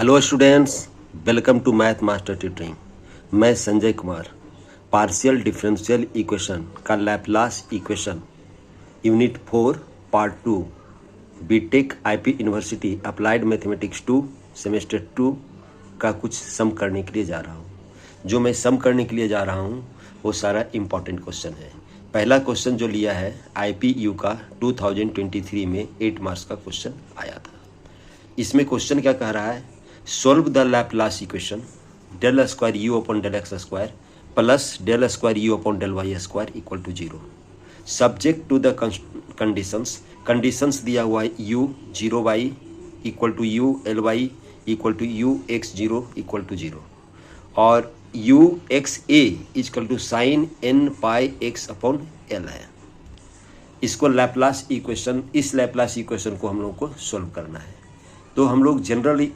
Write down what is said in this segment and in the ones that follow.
Hello students, welcome to math master tutoring. मैं Sanjay Kumar partial differential equation का Laplace equation unit 4 part 2 BTech IP university applied mathematics 2 semester 2 का कुछ सम करने के लिए जा रहा हूँ। जो मैं सम करने के लिए जा रहा हूँ वो सारा इम्पॉर्टेंट क्वेश्चन है। पहला क्वेश्चन जो लिया है आईपीयू का 2023 में 8 मार्क्स का क्वेश्चन आया था। इसमें क्वेश्चन क्या कह रहा है, solve the Laplace equation del square u upon del x square plus del square u upon del y square equal to 0 subject to the conditions दिया हुआ है u 0y equal to u l y equal to u x 0 equal to 0 और u x a equal to sine N pi x upon l है। इसको Laplace equation, इस Laplace equation को हम लोग को सोल्व करना है। तो हम लोग generally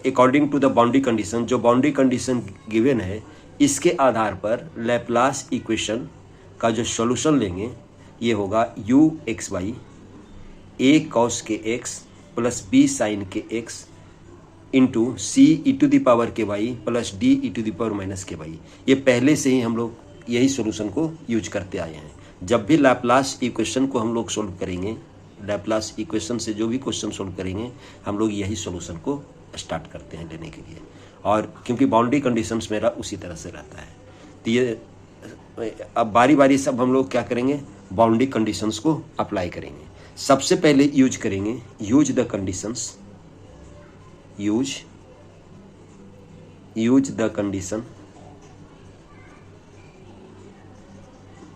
according to the boundary condition, जो बाउंड्री कंडीशन गिवन है इसके आधार पर लैपलास इक्वेशन का जो सॉल्यूशन लेंगे ये होगा U x Y A cos के एक्स प्लस बी साइन के x into C E to the power K Y plus D E to the power minus के वाई। ये पहले से ही हम लोग यही सॉल्यूशन को यूज करते आए हैं। जब भी लैपलास इक्वेशन को हम लोग सोल्व करेंगे, लैपलास इक्वेशन से जो भी क्वेश्चन सोल्व करेंगे हम लोग यही सॉल्यूशन को स्टार्ट करते हैं लेने के लिए। और क्योंकि बाउंड्री कंडीशंस मेरा उसी तरह से रहता है तो ये अब बारी बारी सब हम लोग क्या करेंगे, बाउंड्री कंडीशंस को अप्लाई करेंगे। सबसे पहले यूज करेंगे use the conditions, use the condition,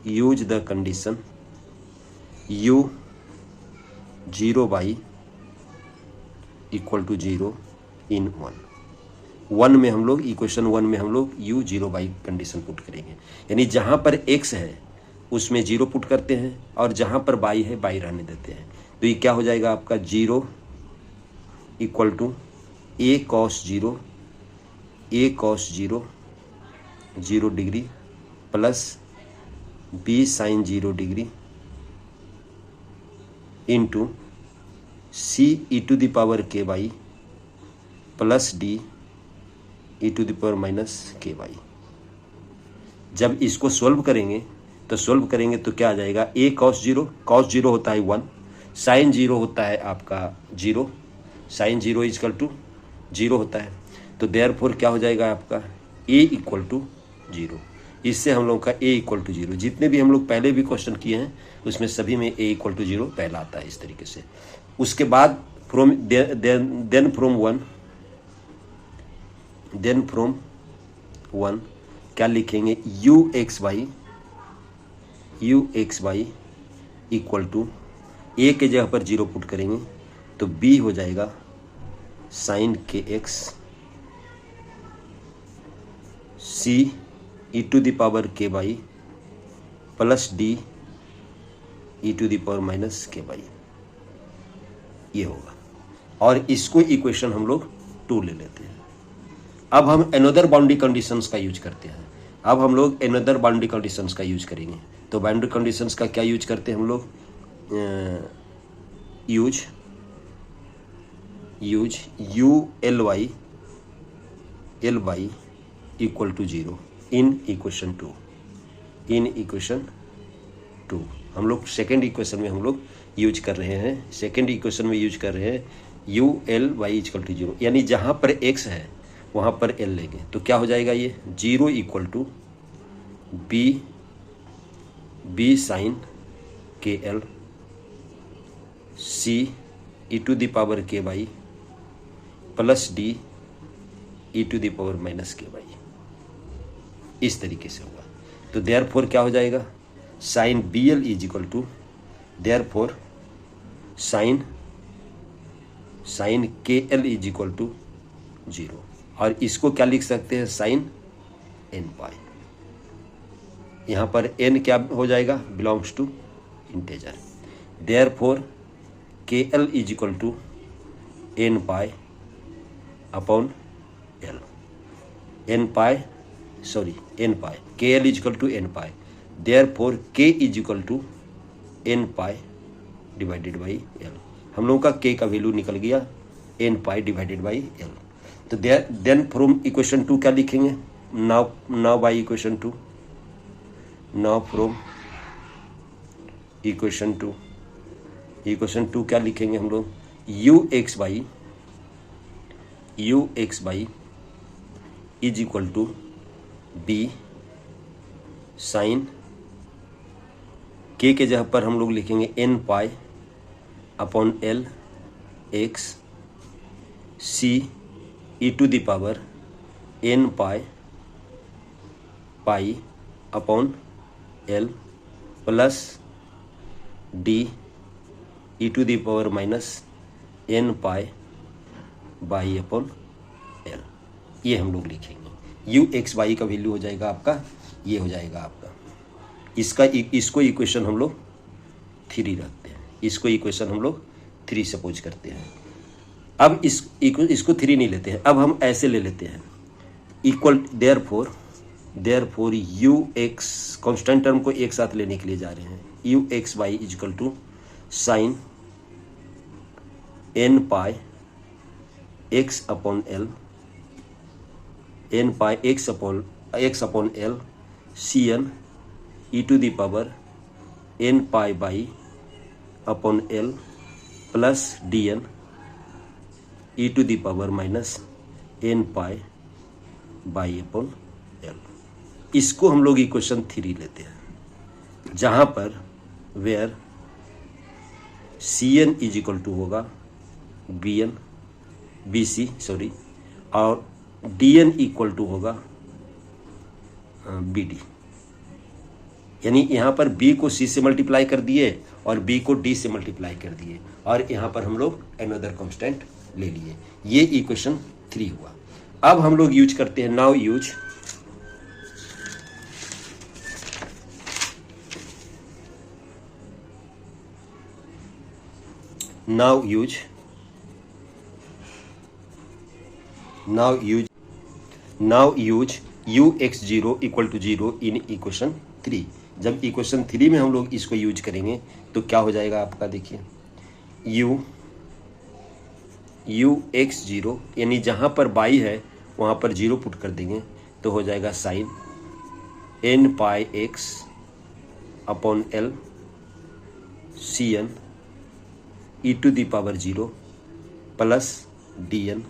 use the condition u 0y equal to 0 in 1 में हम लोग इक्वेशन 1 में हम लोग u 0y कंडीशन पुट करेंगे। यानी जहाँ पर x है उसमें 0 पुट करते हैं और जहाँ पर y है y रहने देते हैं। तो ये क्या हो जाएगा आपका 0 equal to a cos 0 0 degree plus b sine 0 degree into C E to the power K Y plus D E to the power minus के वाई। जब इसको सोल्व करेंगे तो क्या आ जाएगा, a cos 0 होता है 1, साइन 0 होता है आपका 0, साइन 0 इजकल टू 0 होता है। तो देयरफॉर क्या हो जाएगा आपका a इक्वल टू 0। इससे हम लोग का a इक्वल टू 0, जितने भी हम लोग पहले भी क्वेश्चन किए हैं उसमें सभी में a इक्वल टू 0 पहला आता है इस तरीके से। उसके बाद देन फ्रॉम वन क्या लिखेंगे, u x y equal to a के जगह पर 0 पुट करेंगे तो b हो जाएगा साइन के X C E to the power K Y plus D E to the power minus के वाई, ये होगा। और इसको इक्वेशन हम लोग 2 ले लेते हैं। अब हम अनदर बाउंड्री कंडीशंस का यूज करते हैं। अब हम लोग अनदर बाउंड्री कंडीशंस का यूज करेंगे। तो बाउंड्री कंडीशंस का क्या यूज करते हैं हम लोग, use u l y equal to 0 in equation 2। हम लोग सेकेंड इक्वेशन में हम लोग यूज कर रहे हैं, सेकेंड इक्वेशन में यूज कर रहे हैं u l y equal to 0। यानी जहाँ पर x है वहाँ पर l लेंगे तो क्या हो जाएगा, ये 0 equal to B sine K L C E to the power K Y plus D E to the power minus के वाई, इस तरीके से होगा। तो देयरफॉर क्या हो जाएगा, sine B L is equal to therefore sine K L is equal to 0। और इसको क्या लिख सकते हैं, साइन एन पाई। यहाँ पर n क्या हो जाएगा, belongs to integer. Therefore K L is equal to N pi upon L, N pi K L is equal to N pi. Therefore K is equal to N pi divided by L. हम लोगों का K का value निकल गया n pi divided by L. तो then from equation 2 क्या लिखेंगे, now by equation 2, now from equation 2 क्या लिखेंगे हम लोग, U x y is equal to B sine के जगह पर हम लोग लिखेंगे n pi upon l x C E to the power n pi upon l plus D E to the power minus n pi y upon l, ये हम लोग लिखेंगे। यू एक्स वाई का वैल्यू हो जाएगा आपका, ये हो जाएगा आपका इसको इक्वेशन हम लोग 3 रखते हैं, इसको इक्वेशन हम लोग 3 सपोज करते हैं। अब इसको 3 नहीं लेते हैं, अब हम ऐसे ले लेते हैं equal, therefore you x constant term को एक साथ लेने के लिए जा रहे हैं, u x y equal to sine N pi x upon L, N pi x upon L C N E to the power n pi y upon l plus D N E to the power minus n pi y upon l. इसको हम लोग equation 3 लेते हैं, जहाँ पर where C N is equal to होगा B C और D n equal to होगा बी डी, यानी यहाँ पर b को c से मल्टीप्लाई कर दिए और b को d से मल्टीप्लाई कर दिए और यहाँ पर हम लोग अनदर कांस्टेंट ले लिए, ये इक्वेशन 3 हुआ। अब हम लोग यूज करते हैं, now use u x 0 equal to 0 in equation 3। जब इक्वेशन 3 में हम लोग इसको यूज करेंगे तो क्या हो जाएगा आपका, देखिए यू एक्स 0 यानी जहाँ पर बाई है वहाँ पर 0 पुट कर देंगे तो हो जाएगा sine N pi x upon L C N E to the power 0 plus D N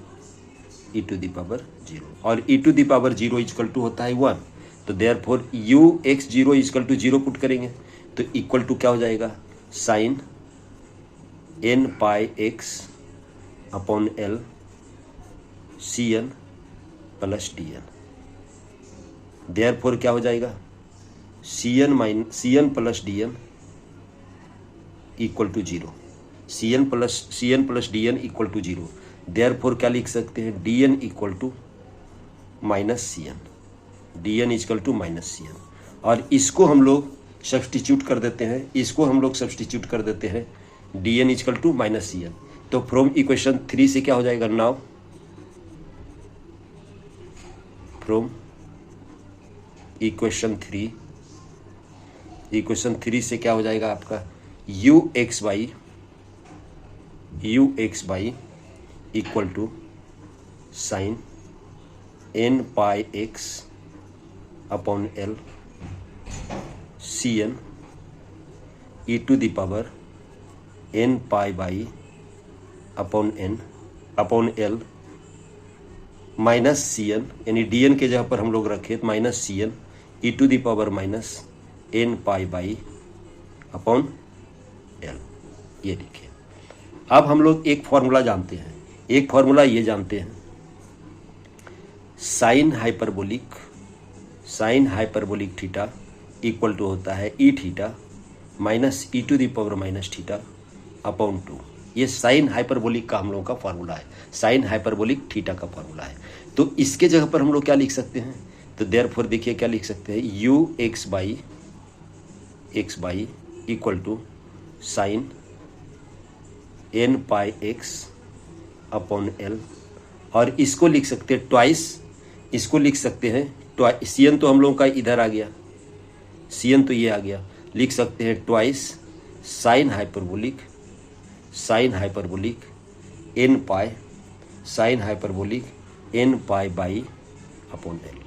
E to the power 0 और E to the power 0 equal to होता है 1, तो therefore you x 0 equal to 0 put करेंगे तो equal to क्या हो जाएगा, sine N pi x upon L C N plus D N, therefore क्या हो जाएगा, C N plus D n equal to 0, c N plus D n equal to 0, therefore क्या लिख सकते हैं, d n equal to minus c n, d n equal to minus c n, और इसको हम लोग सब्सटीट्यूट कर देते हैं, d n equal to minus c n. तो फ्रॉम इक्वेशन 3 से क्या हो जाएगा, नाउ फ्रॉम इक्वेशन 3 से क्या हो जाएगा आपका, u x by equal to sine N pi x upon L C N E to the power n pi y upon l minus c n, यानी डी एन के जगह पर हम लोग रखे minus c N E to the power minus n pi y upon l, ये लिखे। अब हम लोग एक फॉर्मूला जानते हैं, एक फॉर्मूला ये जानते हैं, sine hyperbolic theta equal to होता है e theta minus e to the power minus theta upon 2। ये साइन हाइपरबोलिक का हम लोगों का फॉर्मूला है, साइन हाइपरबोलिक थीटा का फॉर्मूला है। तो इसके जगह पर हम लोग क्या लिख सकते हैं, तो देयरफॉर देखिए क्या लिख सकते हैं, u x by equal to sine N pi x upon l, और इसको लिख सकते हैं ट्वाइस, इसको लिख सकते हैं ट्वाइस, सी एन तो हम लोगों का इधर आ गया, सी एन तो ये आ गया, लिख सकते हैं twice sine hyperbolic N pi sine hyperbolic N pi y upon l.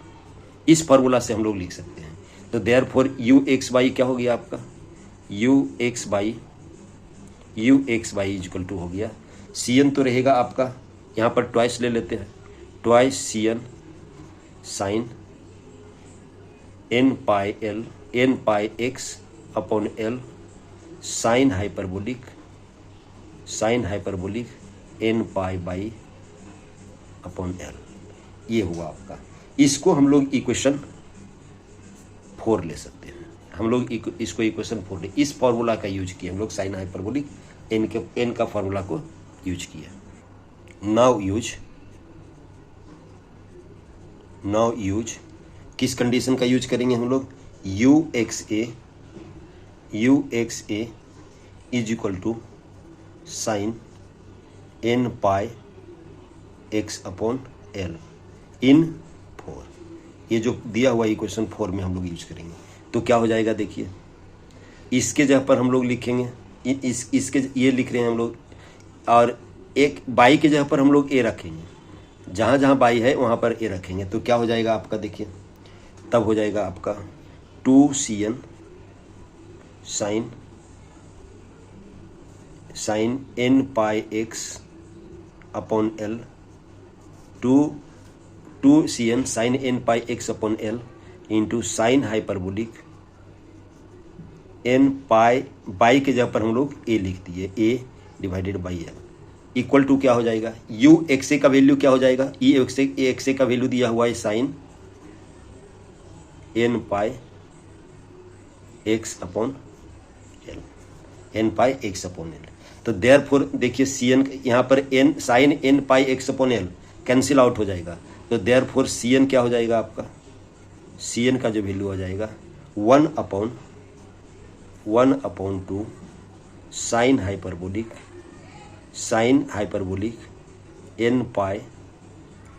इस फॉर्मूला से हम लोग लिख सकते हैं। तो देयरफॉर यू एक्स बाई क्या हो गया आपका, u x y is equal to हो गया, सी एन तो रहेगा आपका, यहाँ पर ट्वाइस ले लेते हैं, twice c n sine N pi x upon l sine hyperbolic N pi y upon l. ये हुआ आपका। इसको हम लोग इक्वेशन 4 ले सकते हैं। हम लोग इसको इक्वेशन 4 ले, इस फॉर्मूला का यूज किया हम लोग, साइन हाइपरबोलिक एन का फॉर्मूला को यूज किया। नाउ यूज किस कंडीशन का यूज करेंगे हम लोग, U x A is equal to sine N pi x upon L in 4। ये जो दिया हुआ इक्वेशन 4 में हम लोग यूज करेंगे। तो क्या हो जाएगा देखिए, इसके जगह पर हम लोग लिखेंगे इसके ये लिख रहे हैं हम लोग, और एक बाई के जगह पर हम लोग ए रखेंगे, जहाँ जहाँ बाई है वहाँ पर ए रखेंगे। तो क्या हो जाएगा आपका देखिए, तब हो जाएगा आपका 2cn sine N pi x upon L, 2cn sine N pi x upon L into sine hyperbolic N pi, by के जगह पर हम लोग ए लिख दिए, A divided by L equal to क्या हो जाएगा, यू एक्स ए का वैल्यू क्या हो जाएगा, ई एक्स ए का वैल्यू दिया हुआ है sine N pi x upon L, तो देयरफॉर देखिए सी एन, यहाँ पर N sine N pi x upon L cancel out हो जाएगा। तो देयरफॉर सी एन क्या हो जाएगा आपका, सी एन का जो वैल्यू हो जाएगा 1 upon 2 sign hyperbolic N pi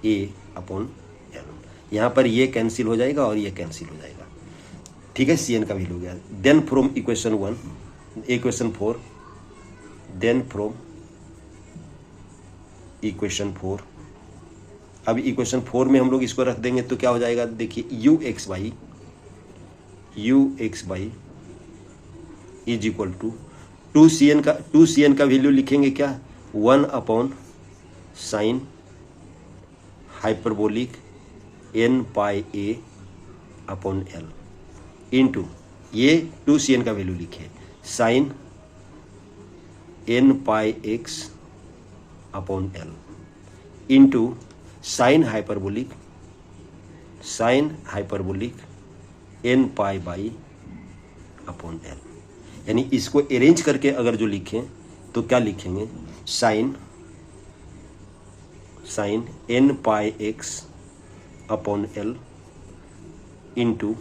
a upon L. यहाँ पर ये कैंसिल हो जाएगा और ये कैंसिल हो जाएगा, ठीक है। सी एन का वैल्यू हो गया। Then from equation 4, then from equation 4, अब इक्वेशन 4 में हम लोग इसको रख देंगे तो क्या हो जाएगा देखिए, u x y is equal to 2cn का वैल्यू लिखेंगे क्या, 1 upon sine hyperbolic N pi a upon L into, ये 2cn का वैल्यू लिखे sine N pi x upon L into sine hyperbolic N pi y upon l. यानी इसको arrange करके अगर जो लिखें तो क्या लिखेंगे, sine N pi x upon L into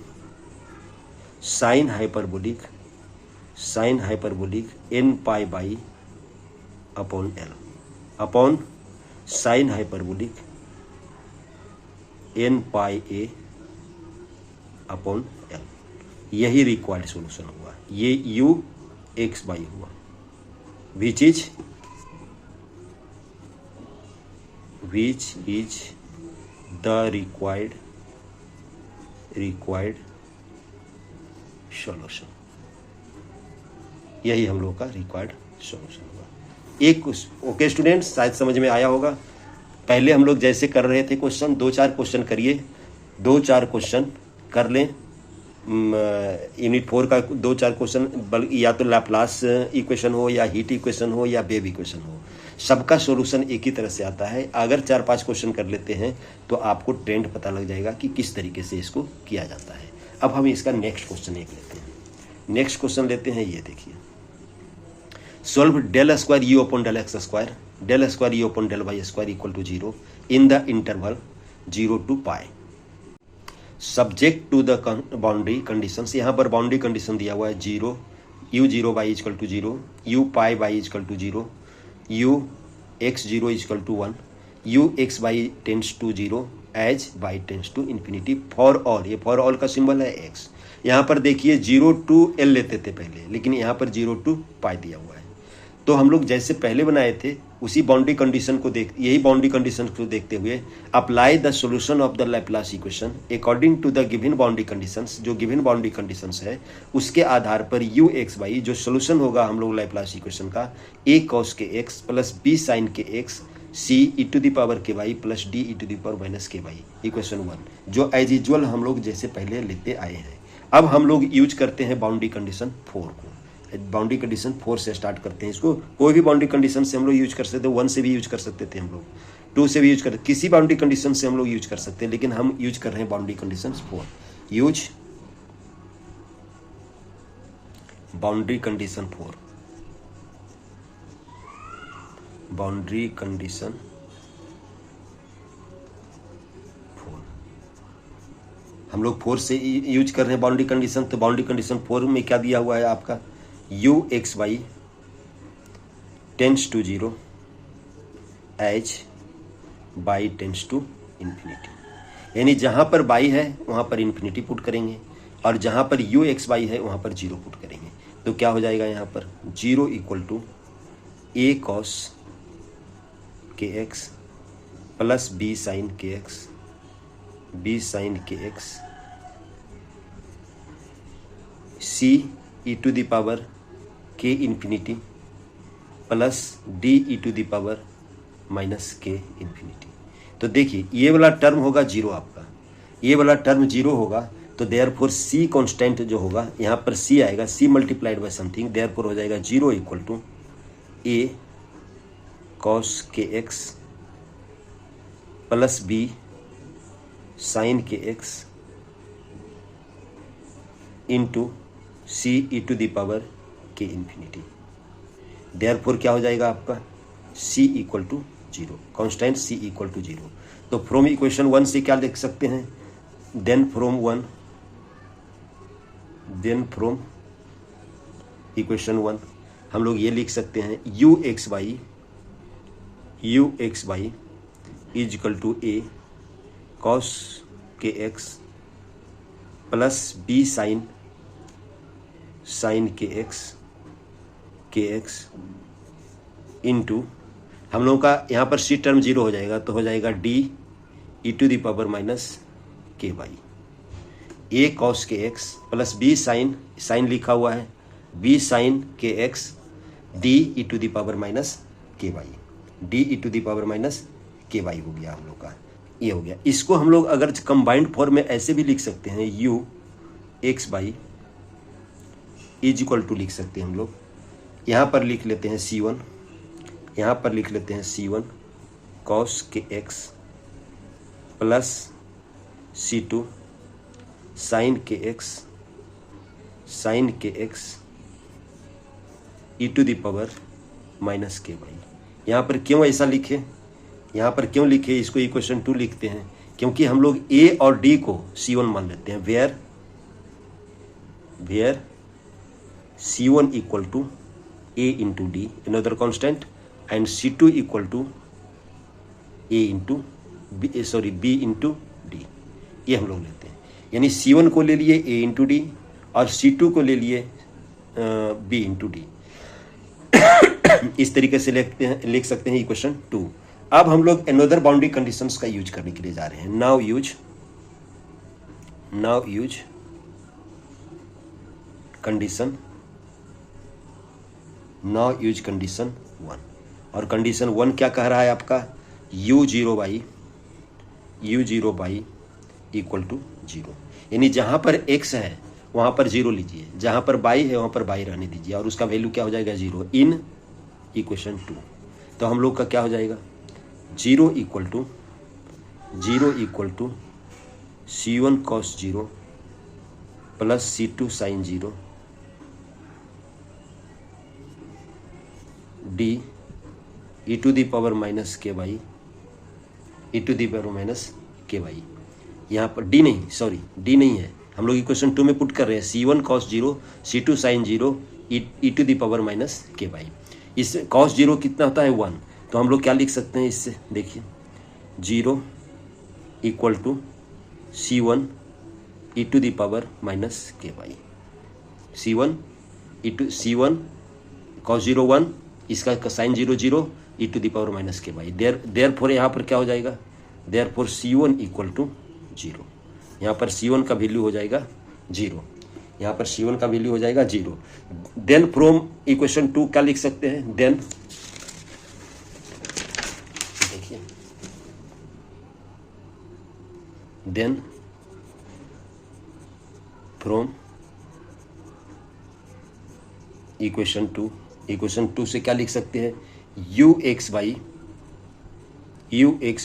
sine hyperbolic N pi y upon l upon sine hyperbolic N pi a upon l. यही रिक्वायर्ड सॉल्यूशन हुआ, ये यू एक्स बाई हुआ, which is the required solution. यही हम लोग का required solution हुआ। एक ओके स्टूडेंट्स, शायद समझ में आया होगा। पहले हम लोग जैसे कर रहे थे क्वेश्चन, 2-4 क्वेश्चन करिए, 2-4 क्वेश्चन कर लें। यूनिट 4 का 2-4 क्वेश्चन, या तो लैपलास इक्वेशन हो या हीट इक्वेशन हो या वेव इक्वेशन हो, सबका सॉल्यूशन एक ही तरह से आता है। अगर 4-5 क्वेश्चन कर लेते हैं तो आपको ट्रेंड पता लग जाएगा कि किस तरीके से इसको किया जाता है। अब हम इसका नेक्स्ट क्वेश्चन एक लेते हैं। नेक्स्ट क्वेश्चन लेते हैं, ये देखिए, solve del square u upon del x square del square u upon del y square equal to 0 in the interval 0 to pi subject to the boundary conditions. यहाँ पर boundary condition दिया हुआ है 0 u0 y equal to 0, u pi y equal to 0, u x0 equal to 1, u x y tends to 0 as y tends to infinity for all. ये for all का symbol है x। यहाँ पर देखिए 0 to l लेते थे पहले, लेकिन यहाँ पर 0 to पाई दिया हुआ है। तो हम लोग जैसे पहले बनाए थे उसी बाउंड्री कंडीशन को यही बाउंड्री कंडीशन को देखते हुए apply the solution of the Laplace equation according to the given boundary conditions, जो गिवन बाउंड्री कंडीशंस है उसके आधार पर यू एक्स वाई जो सोल्यूशन होगा हम लोग लैप्लास इक्वेशन का ए कॉस के एक्स प्लस बी साइन के X C E to the power K Y plus D E to the power minus के वाई इक्वेशन 1, जो एज यूजुअल हम लोग जैसे पहले लेते आए हैं। अब हम लोग यूज करते हैं बाउंड्री कंडीशन 4 को। बाउंड्री कंडीशन 4 से स्टार्ट करते हैं इसको। कोई भी बाउंड्री कंडीशन से हम लोग यूज कर सकते हैं, 1 से भी यूज कर सकते थे हम लोग, 2 से भी यूज कर, किसी बाउंड्री कंडीशन से हम लोग यूज कर सकते हैं, लेकिन हम यूज कर रहे हैं boundary condition 4। Use boundary condition 4, boundary condition 4 हम लोग 4 से यूज कर रहे हैं बाउंड्री कंडीशन। तो बाउंड्री कंडीशन 4 में क्या दिया हुआ है आपका, u x y tends to 0 as y tends to infinity, यानी जहाँ पर y है वहाँ पर इन्फिनिटी पुट करेंगे और जहाँ पर u x y है वहाँ पर 0 पुट करेंगे। तो क्या हो जाएगा यहाँ पर 0 equal to a cos K x plus b sine के एक्स, b साइन के X c E to the power K infinity plus D E to the power minus K infinity. तो देखिए ये वाला टर्म होगा 0 आपका, ये वाला टर्म 0 होगा, तो देयरफॉर सी कांस्टेंट जो होगा यहाँ पर सी आएगा, सी मल्टीप्लाइड बाय समथिंग, देयरफॉर हो जाएगा 0 इक्वल टू ए कॉस के एक्स प्लस बी साइन के x into C E to the power K infinity. Therefore क्या हो जाएगा आपका c equal to 0, constant c equal to 0। तो फ्रॉम इक्वेशन 1 से क्या लिख सकते हैं, देन फ्रॉम इक्वेशन 1 हम लोग ये लिख सकते हैं u x y is equal to a cos के एक्स प्लस बी साइन के एक्स इंटू हम लोगों का यहाँ पर सी टर्म 0 हो जाएगा, तो हो जाएगा D E to the power minus के वाई, ए कॉस के एक्स प्लस बी साइन लिखा हुआ है, बी साइन के X D E to the power minus के Y, D E to the power minus के वाई हो गया हम लोग का, ये हो गया। इसको हम लोग अगर कंबाइंड फॉर्म में ऐसे भी लिख सकते हैं, u x y is equal to लिख सकते हैं हम लोग, यहाँ पर लिख लेते हैं C1, यहाँ पर लिख लेते हैं C1 कॉस के एक्स प्लस C2 साइन के x E to the power minus के वाई। यहाँ पर क्यों ऐसा लिखे, यहाँ पर क्यों लिखे, इसको इक्वेशन 2 लिखते हैं क्योंकि हम लोग A और D को C1 मान लेते हैं, where C1 equal to A into D, another constant, and C2 equal to A into B into D, ये हम लोग लेते हैं। यानी C1 को ले लिए A इंटू डी और C2 को ले लिए B इंटू डी। इस तरीके से लिख सकते हैं इक्वेशन 2। अब हम लोग अनदर बाउंड्री कंडीशंस का यूज करने के लिए जा रहे हैं। नाउ यूज कंडीशन 1, और कंडीशन 1 क्या कह रहा है आपका, u0 बाई इक्वल टू 0, यानी जहाँ पर x है वहाँ पर 0 लीजिए, जहाँ पर y है वहाँ पर y रहने दीजिए और उसका वैल्यू क्या हो जाएगा 0 इन इक्वेशन 2। तो हम लोग का क्या हो जाएगा 0 इक्वल टू C1 cos 0 प्लस C2 sin 0 D E to the power minus के Y, E to the power minus के वाई। यहाँ पर डी नहीं है, हम लोग इक्वेशन 2 में पुट कर रहे हैं C1 cos 0 C2 sin 0 e to the power minus के वाई। इस cos 0 कितना होता है 1, तो हम लोग क्या लिख सकते हैं इससे, देखिए 0 equal to C1 e to the power minus के वाई, C1 cos 0 1 इसका sine 0 0 e to the power minus के बाई। देयरफॉर यहाँ पर क्या हो जाएगा, देयरफॉर C1 इक्वल टू 0। यहाँ पर C1 का वैल्यू हो जाएगा 0, यहाँ पर C1 का वैल्यू हो जाएगा 0। देन फ्रॉम इक्वेशन 2 क्या लिख सकते हैं, देन देखिए, देन फ्रॉम इक्वेशन 2 से क्या लिख सकते हैं, u x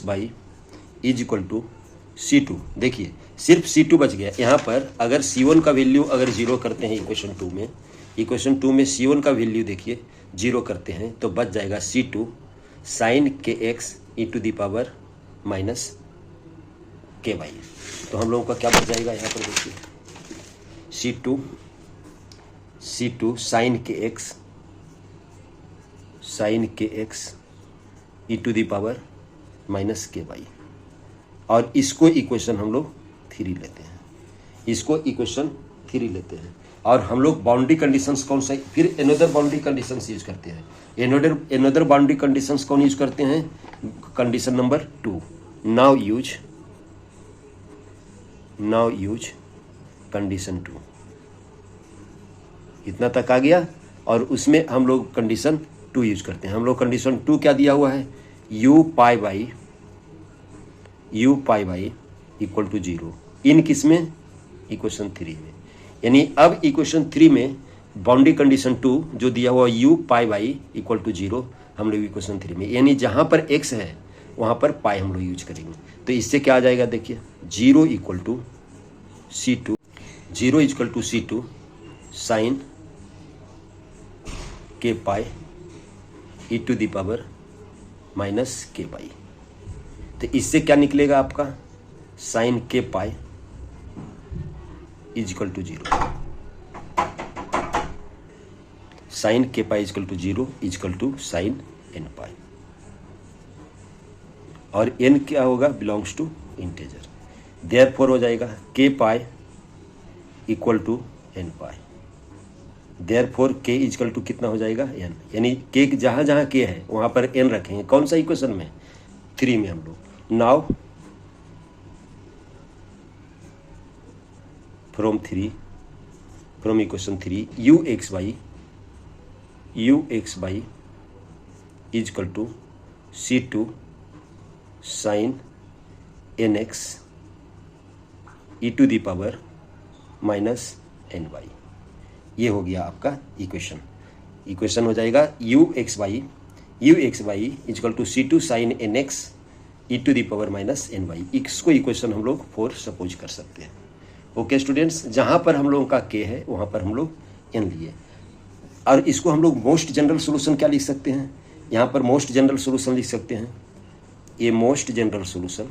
y is equal to C2। देखिए सिर्फ C2 बच गया यहाँ पर। अगर C1 का वैल्यू अगर 0 करते हैं इक्वेशन 2 में C1 का वैल्यू देखिए 0 करते हैं तो बच जाएगा C2 sine kx e to the power minus के बाई। तो हम लोगों का क्या बच जाएगा यहाँ पर देखिए, C2 sine kx e to the power minus के बाई। और इसको इक्वेशन हम लोग 3 लेते हैं, इसको इक्वेशन 3 लेते हैं। और हम लोग बाउंड्री कंडीशंस कौन सा, फिर एनोदर बाउंड्री कंडीशंस यूज करते हैं। एनोदर बाउंड्री कंडीशंस कौन यूज करते हैं, condition number 2। Now use condition 2। इतना तक आ गया। और उसमें हम लोग कंडीशन 2 यूज करते हैं। हम लोग कंडीशन 2 क्या दिया हुआ है, u pi y equal to 0 इन किस में, इक्वेशन 3 में। यानी अब इक्वेशन 3 में बाउंड्री कंडीशन 2 जो दिया हुआ u pi y equal to 0 हम लोग इक्वेशन 3 में, यानी जहाँ पर x है वहाँ पर पाई हम लोग यूज करेंगे। तो इससे क्या आ जाएगा देखिए, 0 equal to C2 sine K pi E to the power minus के बाई। तो इससे क्या निकलेगा आपका, sine K pi is equal to 0, sine K pi is equal to 0 is equal to sine N pi. और n क्या होगा, belongs to integer. Therefore हो जाएगा k pi equal to N pi. Therefore k equal to कितना हो जाएगा, n। यानी k जहाँ जहाँ k है वहाँ पर n रखेंगे। कौन सा इक्वेशन में, 3 में हम लोग। Now from equation 3 u x y is equal to C2 sine nx e to the power minus n y. ये हो गया आपका इक्वेशन हो जाएगा u x y is equal to C2 sine nx e to the power minus n y. इसको equation हम लोग 4 suppose कर सकते हैं। ओके स्टूडेंट्स, जहाँ पर हम लोगों का k है वहाँ पर हम लोग n लिए। और इसको हम लोग मोस्ट जनरल सोल्यूशन क्या लिख सकते हैं, यहाँ पर मोस्ट जनरल सोल्यूशन लिख सकते हैं। ये मोस्ट जनरल सोल्यूशन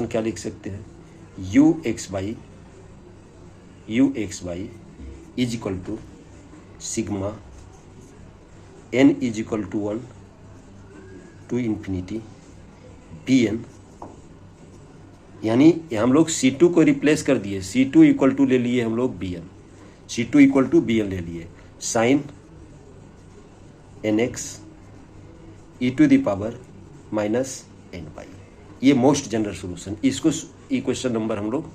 क्या लिख सकते हैं, u x y is equal to sigma n is equal to 1 to infinity bn। यानी हम लोग C2 को रिप्लेस कर दिए, C2 इक्वल टू ले लिए हम लोग bn, C2 equal to bn ले लिए, sine nx e to the power minus n y. ये मोस्ट जनरल सोल्यूशन, इसको इक्वेशन नंबर हम लोग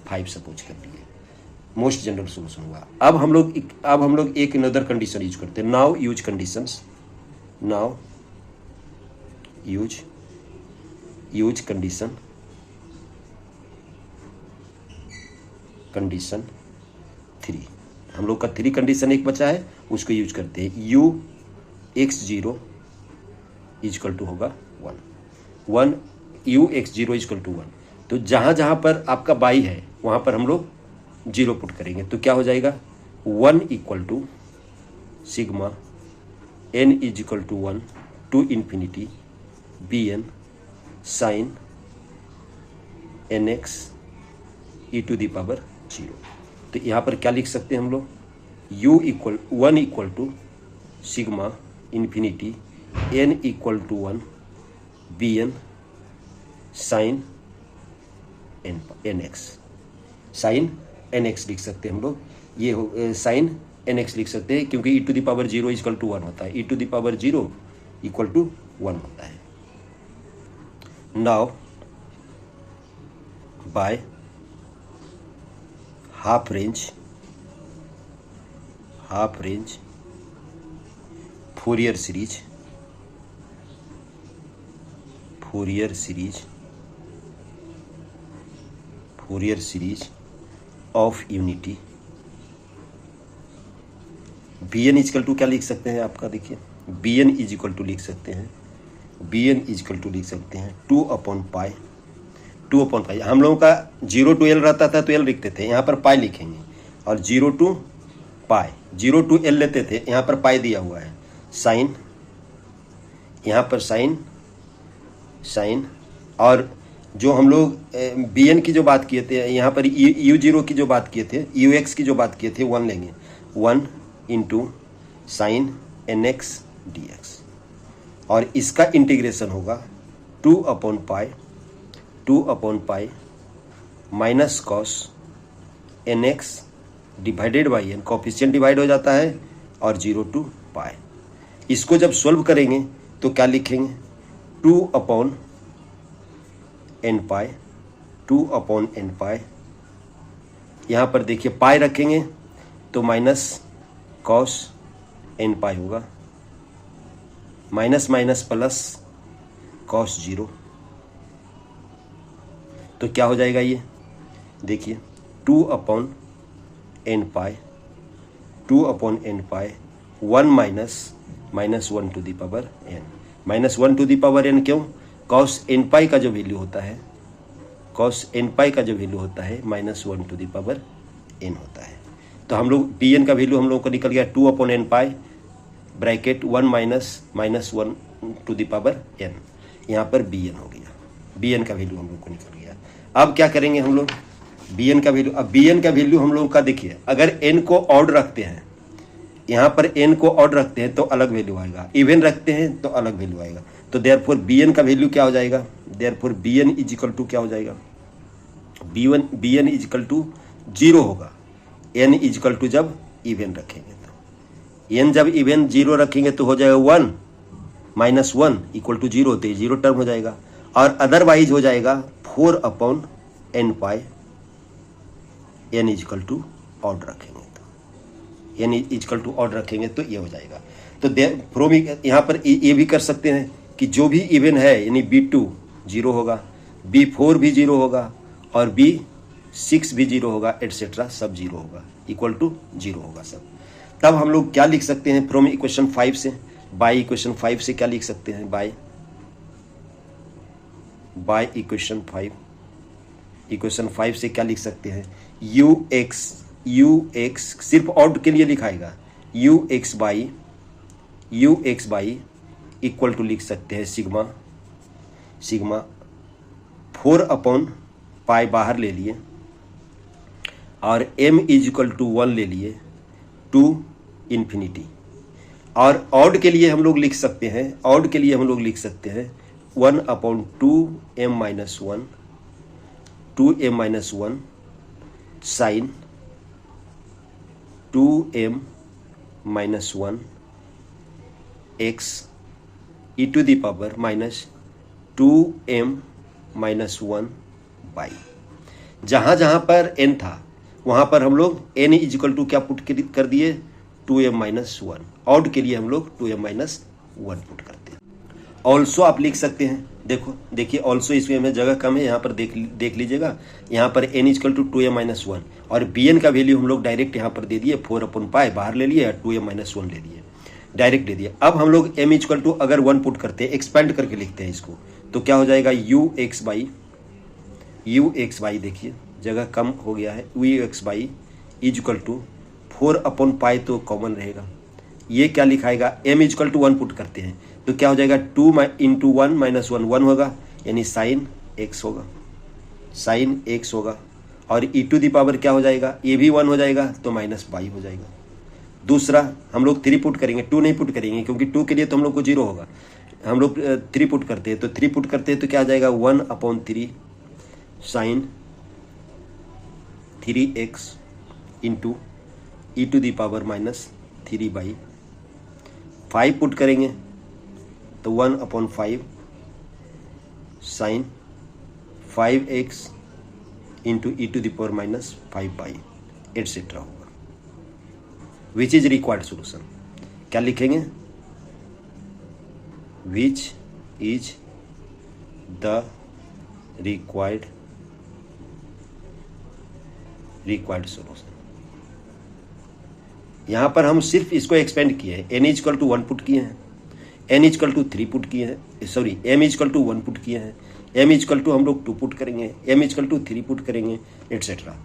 5 सपोज कर लिए, मोस्ट जनरल सोल्यूशन हुआ। अब हम लोग एक अनदर कंडीशन यूज करते हैं। Now use condition 3। हम लोग का 3 कंडीशन एक बचा है, उसको यूज करते हैं। u x0 इजकल टू होगा 1 u x0 इजकल टू 1। तो जहाँ जहाँ पर आपका बाई है वहाँ पर हम लोग 0 पुट करेंगे, तो क्या हो जाएगा 1 equal to sigma n is equal to 1 to infinity bn sine nx e to the power 0। तो यहाँ पर क्या लिख सकते हैं हम लोग, 1 equal to sigma infinity n equal to 1 bn sine n x, sine n x लिख सकते हैं हम लोग, ये हो साइन एन एक्स लिख सकते हैं क्योंकि E to the power 0 equal to 1 होता है, E to the power 0 equal to 1 होता है। Now by half range Fourier series of unity, B N equal to क्या लिख सकते हैं आपका, देखिए B N is equal to लिख सकते हैं, 2 अपॉन पाई, हम लोगों का 0 to L रहता था तो L लिखते थे, यहाँ पर पाई लिखेंगे, और 0 to पाई, 0 to L लेते थे, यहाँ पर पाई दिया हुआ है, साइन, यहाँ पर साइन, और जो हम लोग बी एन की जो बात किए थे, यहाँ पर यू जीरो की जो बात किए थे, यू एक्स की जो बात किए थे, 1 लेंगे, 1 into sine n x d x, और इसका इंटीग्रेशन होगा 2 upon pi minus cos n x divided by n, coefficient divide हो जाता है, और 0 to पाई। इसको जब सॉल्व करेंगे तो क्या लिखेंगे, 2 अपॉन एन पाई, यहाँ पर देखिए पाई रखेंगे तो माइनस कॉस एन पाई होगा, माइनस माइनस प्लस कॉस 0, तो क्या हो जाएगा ये, देखिए 2 upon n pi, 1 minus 1 to the power n, minus 1 to the power n क्यों, कॉस एन पाई का जो वैल्यू होता है, minus 1 to the power n होता है। तो हम लोग बी एन का वैल्यू हम लोगों को निकल गया 2 upon n pi bracket 1 minus 1 to the power n, यहाँ पर बी एन हो गया, बी एन का वैल्यू हम लोग को निकल गया। अब क्या करेंगे हम लोग, बी एन का वैल्यू, अब बी एन का वैल्यू हम लोगों का देखिए, अगर एन को ऑड रखते हैं, यहाँ पर एन को ऑड रखते हैं तो अलग वैल्यू आएगा, इवन रखते हैं तो अलग वैल्यू आएगा, तो देयरफॉर बी एन का वैल्यू क्या हो जाएगा, therefore b N is equal to क्या हो जाएगा, b N is equal to 0 होगा, एन इज इक्वल टू जब इवन रखेंगे, तो एन जब इवन 0 रखेंगे तो हो जाएगा 1 माइनस 1 इक्वल टू 0, तो 0 टर्म हो जाएगा, और अदरवाइज हो जाएगा 4 upon n pi, n is equal to odd रखेंगे, तो n is equal to odd रखेंगे तो ये हो जाएगा। तो फ्रॉम यहाँ पर ये भी कर सकते हैं कि जो भी इवन है, यानी B2 0 होगा, B4 भी 0 होगा, और B6 भी 0 होगा, एटसेट्रा सब 0 होगा, इक्वल टू 0 होगा सब। तब हम लोग क्या लिख सकते हैं फ्रॉम इक्वेशन 5 से, बाय इक्वेशन 5 से क्या लिख सकते हैं, बाय इक्वेशन 5 से क्या लिख सकते हैं, यू एक्स सिर्फ ऑड के लिए लिखाएगा, U x by equal to लिख सकते हैं सिग्मा 4 अपॉन पाई बाहर ले लिए, और m इज इक्वल टू 1 ले लिए, टू इन्फिनिटी, और ऑड के लिए हम लोग लिख सकते हैं, 1 upon 2m minus 1 sine 2m minus 1 x E to the power minus 2m minus 1 y, जहाँ पर n था वहाँ पर हम लोग n इज इक्वल टू क्या पुट कर दिए, 2m माइनस 1, ऑड के लिए हम लोग 2m माइनस 1 पुट करते हैं। ऑल्सो आप लिख सकते हैं, देखिए ऑल्सो इसमें हमें जगह कम है, यहाँ पर देख लीजिएगा, यहाँ पर n equal to 2m minus 1, और bn का वैल्यू हम लोग डायरेक्ट यहाँ पर दे दिए, 4 अपॉन पाई बाहर ले लिए, 2m माइनस 1 ले लिए, डायरेक्ट दे दिया। अब हम लोग m इक्वल टू अगर 1 पुट करते हैं, एक्सपेंड करके लिखते हैं इसको, तो क्या हो जाएगा, यू एक्स बाई देखिए जगह कम हो गया है, u x y is equal to 4 upon pi तो कॉमन रहेगा, ये क्या लिखाएगा, m इक्वल टू 1 पुट करते हैं तो क्या हो जाएगा, 2 इंटू 1 माइनस 1 1 होगा, यानी साइन x होगा, और e टू द पावर क्या हो जाएगा, ये भी 1 हो जाएगा तो माइनस बाई हो जाएगा। दूसरा हम लोग 3 पुट करेंगे, 2 नहीं पुट करेंगे क्योंकि 2 के लिए तो हम लोग को 0 होगा, हम लोग 3 पुट करते हैं, तो 3 पुट करते हैं तो क्या आ जाएगा, 1 upon 3 sine 3x into e to the power minus 3/, 5 put करेंगे तो 1/5 sine 5x into e to the power minus 5/, etcetera होगा। विच इज रिक्वायर्ड सोल्यूशन, क्या लिखेंगे? Which is the required solution. यहां पर हम सिर्फ इसको एक्सपेंड किए हैं, n इजकल टू 1 पुट किए हैं, n इजकल टू 3 पुट किए हैं, sorry m is equal to 1 put किए हैं, m इजकल टू हम लोग 2 पुट करेंगे, m इजकल टू 3 पुट करेंगे, एटसेट्रा।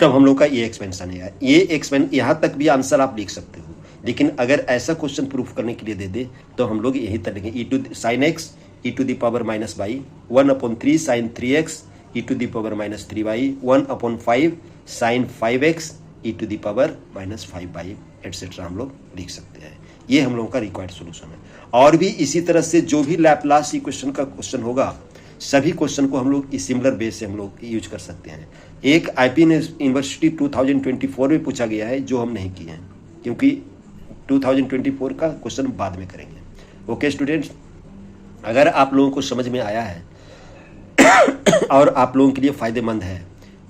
तब हम लोग का ये एक्सपेंशन है। ये एक्सपेंड यहाँ तक भी आंसर आप लिख सकते हो, लेकिन अगर ऐसा क्वेश्चन प्रूफ करने के लिए दे दे तो हम लोग यही तरीके E to sine X E to the power minus by 1/3 sine 3x E to the power minus 3/, 1/5 sine 5x E to the power minus 5/, etcetera हम लोग लिख सकते हैं। ये हम लोगों का रिक्वायर्ड सोल्यूशन है। और भी इसी तरह से जो भी लैपलास इक्वेशन का क्वेश्चन होगा, सभी क्वेश्चन को हम लोग इस सिमिलर बेस से हम लोग यूज कर सकते हैं। एक आईपी यूनिवर्सिटी 2024 में पूछा गया है जो हम नहीं किए हैं, क्योंकि 2024 का क्वेश्चन बाद में करेंगे। ओके स्टूडेंट्स, अगर आप लोगों को समझ में आया है और आप लोगों के लिए फ़ायदेमंद है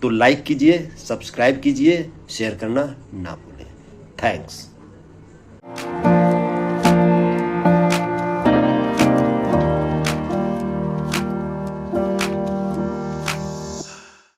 तो लाइक कीजिए, सब्सक्राइब कीजिए, शेयर करना ना भूलें। थैंक्स।